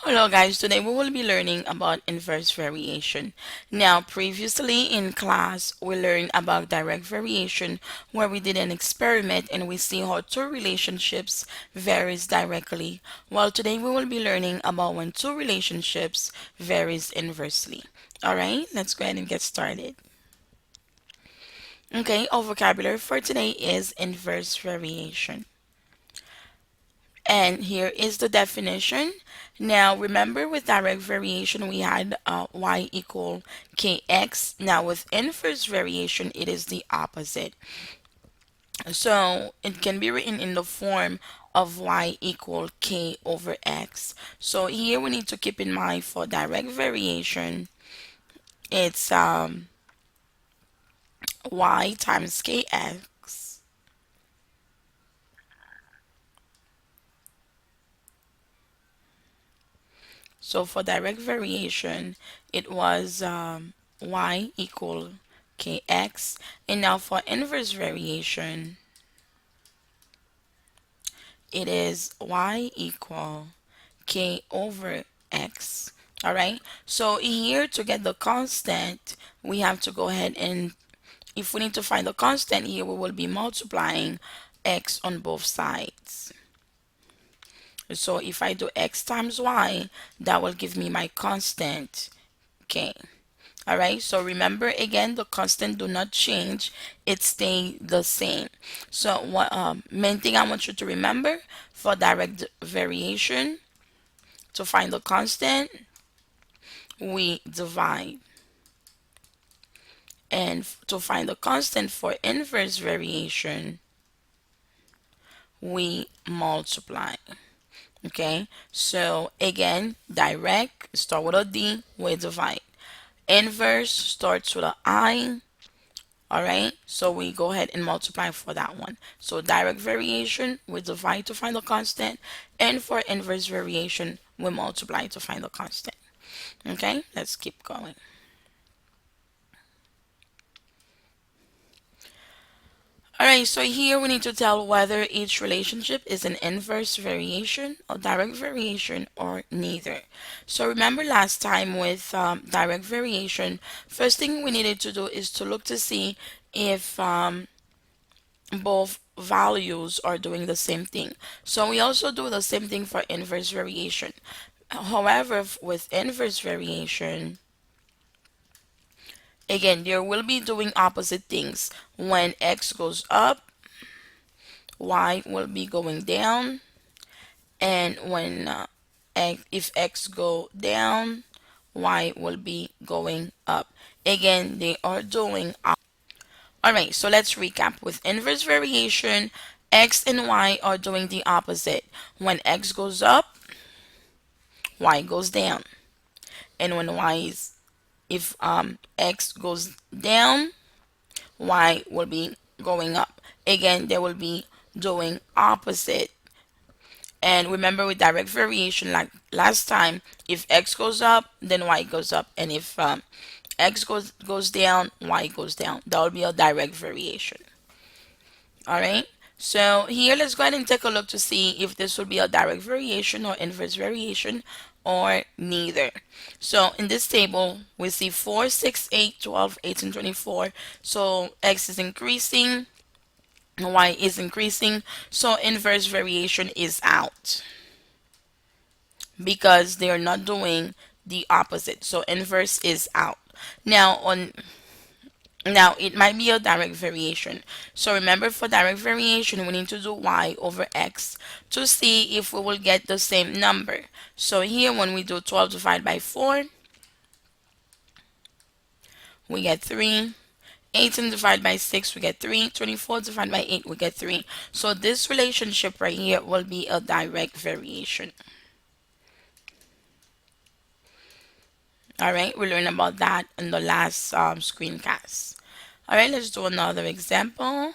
Hello guys, today we will be learning about inverse variation. Now previously in class we learned about direct variation where we did an experiment and we see how two relationships varies directly. While today we will be learning about when two relationships varies inversely. Alright, let's go ahead and get started. Okay, our vocabulary for today is inverse variation. And here is the definition. Now remember with direct variation we had y equal kx. Now with inverse variation it is the opposite. So it can be written in the form of y equal k over x. So here we need to keep in mind for direct variation it's y times kx. So for direct variation, it was y equal kx. And now for inverse variation, it is y equal k over x. All right. So here to get the constant, we have to go ahead and if we need to find the constant here, we will be multiplying x on both sides. So if I do x times y, that will give me my constant k. All right, so remember again, the constant do not change, it stay the same. So what main thing I want you to remember for direct variation, to find the constant, we divide. And to find the constant for inverse variation, we multiply. Okay, so again, direct, start with a D, we divide. Inverse starts with a I. All right, so we go ahead and multiply for that one. So direct variation, we divide to find the constant, and for inverse variation, we multiply to find the constant. Okay, let's keep going. All right, so here we need to tell whether each relationship is an inverse variation, or direct variation, or neither. So remember last time with direct variation, first thing we needed to do is to look to see if both values are doing the same thing. So we also do the same thing for inverse variation. However, with inverse variation, again, there will be doing opposite things. When x goes up, y will be going down, and when if x go down, y will be going up. Again, they are doing Alright, so let's recap. With inverse variation, x and y are doing the opposite. When x goes up, y goes down. And when if x goes down, y will be going up. Again, they will be doing opposite. And remember with direct variation, like last time, if x goes up, then y goes up. And if x goes down, y goes down. That will be a direct variation. All right. So here, let's go ahead and take a look to see if this will be a direct variation or inverse variation or neither. So in this table, we see 4, 6, 8, 12, 18, 24. So x is increasing, y is increasing. So inverse variation is out because they are not doing the opposite. So inverse is out. Now it might be a direct variation. So remember for direct variation we need to do y over x to see if we will get the same number. So here when we do 12 divided by 4, we get 3. 18 divided by 6, we get 3. 24 divided by 8, we get 3. So this relationship right here will be a direct variation. Alright, we learned about that in the last screencast. Alright, let's do another example.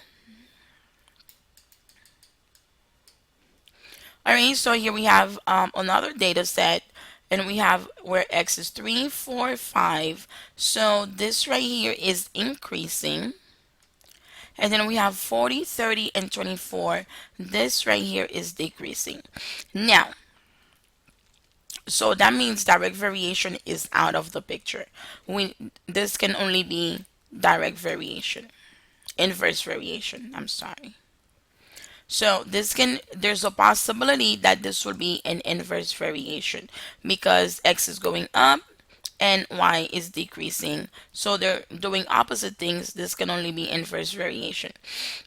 Alright, so here we have another data set and we have where x is 3, 4, 5. So this right here is increasing. And then we have 40, 30, and 24. This right here is decreasing. Now, So that means direct variation is out of the picture. We This can only be direct variation, inverse variation. I'm sorry. So there's a possibility that this will be an inverse variation because x is going up and y is decreasing. So they're doing opposite things. This can only be inverse variation.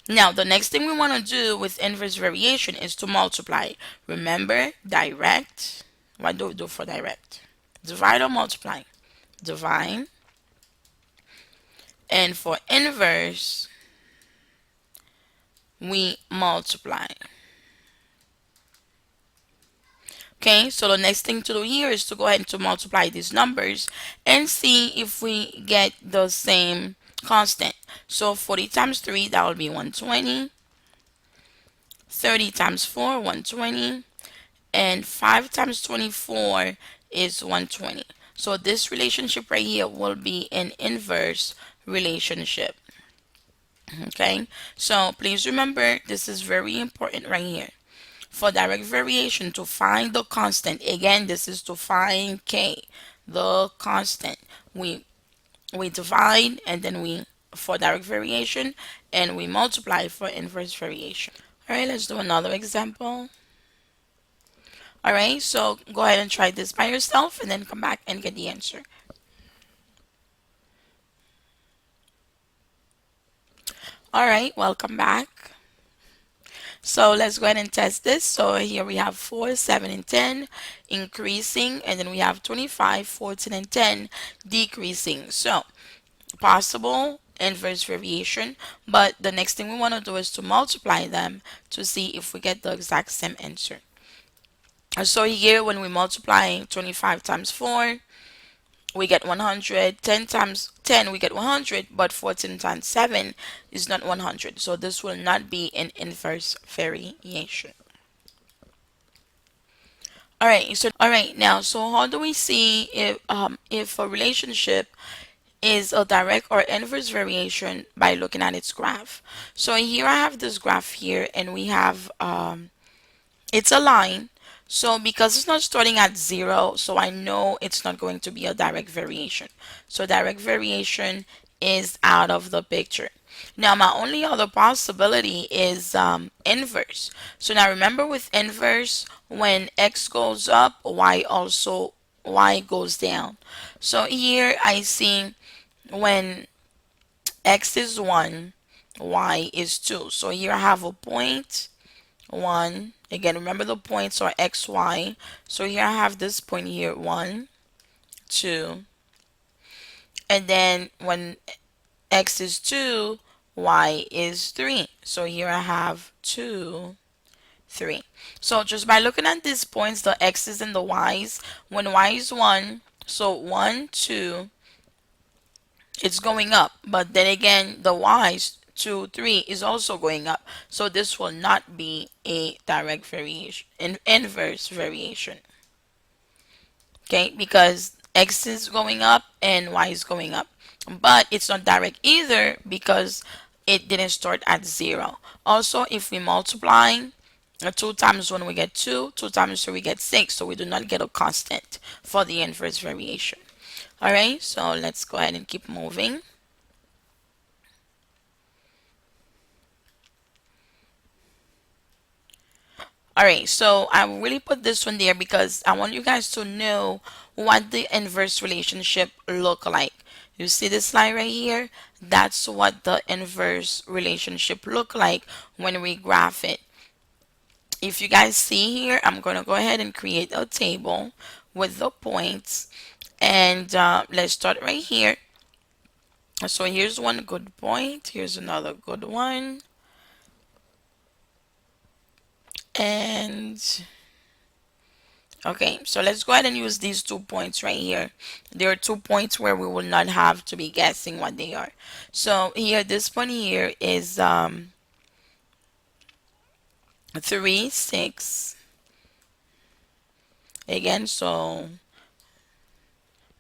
Now, the next thing we want to do with inverse variation is to multiply. Remember, direct. What do we do for direct? Divide or multiply? Divide. And for inverse, we multiply. Okay, so the next thing to do here is to go ahead and to multiply these numbers and see if we get the same constant. So 40 times 3, that will be 120. 30 times 4, 120. And 5 times 24 is 120. So this relationship right here will be an inverse relationship. Okay, so please remember this is very important right here. For direct variation, to find the constant, again, this is to find k, the constant. We divide and then we for direct variation and we multiply for inverse variation. All right, let's do another example. All right, so go ahead and try this by yourself and then come back and get the answer. All right, welcome back. So let's go ahead and test this. So here we have 4, 7, and 10 increasing, and then we have 25, 14, and 10 decreasing. So possible inverse variation, but the next thing we want to do is to multiply them to see if we get the exact same answer. So here when we multiply 25 times 4, we get 100. 10 times 10, we get 100, but 14 times 7 is not 100. So this will not be an inverse variation. All right, now, so how do we see if a relationship is a direct or inverse variation by looking at its graph? So here I have this graph here, and we have it's a line. So because it's not starting at 0, so I know it's not going to be a direct variation. So direct variation is out of the picture. Now my only other possibility is inverse. So now remember, with inverse, when x goes up, y goes down. So here I see when x is 1, y is 2. So here I have a point 1. Again, remember the points are x, y. So here I have this point here, 1, 2. And then when x is 2, y is 3. So here I have 2, 3. So just by looking at these points, the x's and the y's, when y is 1, so 1, 2, it's going up. But then again, the y's 2, 3 is also going up. So this will not be a direct variation, an inverse variation. Okay, because x is going up and y is going up. But it's not direct either because it didn't start at 0. Also, if we multiply 2 times 1, we get 2. 2 times 3, we get 6. So we do not get a constant for the inverse variation. All right, so let's go ahead and keep moving. All right, so I really put this one there because I want you guys to know what the inverse relationship look like. You see this slide right here? That's what the inverse relationship look like when we graph it. If you guys see here, I'm going to go ahead and create a table with the points. And let's start right here. So here's one good point. Here's another good one. And okay, so let's go ahead and use these 2 points right here. There are 2 points where we will not have to be guessing what they are. So here, this point here is 3, 6. Again, so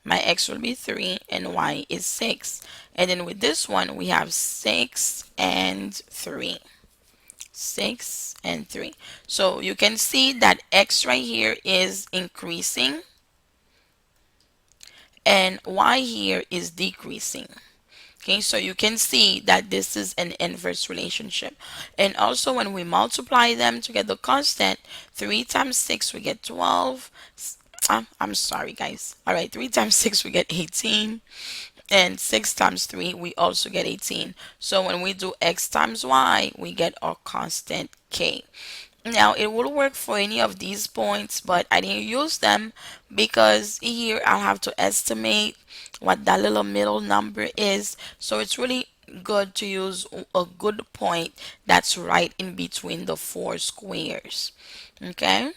my x will be 3 and y is 6. And then with this one, we have 6 and 3. 6 and 3. So you can see that x right here is increasing. and y here is decreasing. Okay, so you can see that this is an inverse relationship. And also when we multiply them to get the constant, 3 times 6 we get 12. I'm sorry guys. All right, 3 times 6 we get 18. And 6 times 3 we also get 18. So when we do x times y, we get our constant k. Now it will work for any of these points, but I didn't use them because here I'll have to estimate what that little middle number is. So it's really good to use a good point that's right in between the four squares. Okay?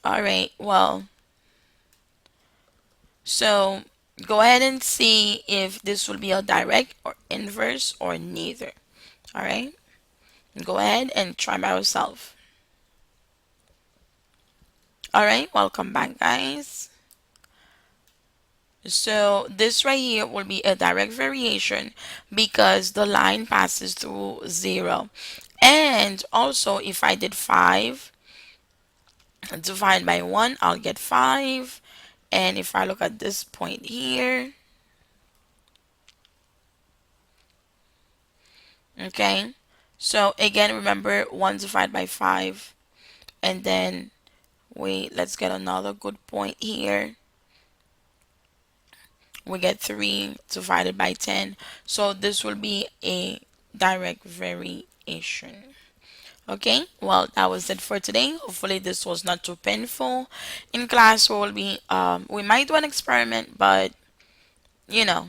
All right. Well, so go ahead and see if this will be a direct or inverse or neither. All right? Go ahead and try by yourself. All right, welcome back, guys. So this right here will be a direct variation because the line passes through 0. And also, if I did 5 divided by 1, I'll get 5. And if I look at this point here, okay, so again, remember 1 divided by 5. And then, wait, let's get another good point here. We get 3 divided by 10. So this will be a direct variation. Okay, well, that was it for today. Hopefully this was not too painful. In class we might do an experiment, but you know,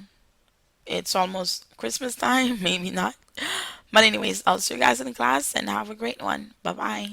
it's almost Christmas time, maybe not. But anyways, I'll see you guys in class and have a great one. Bye bye.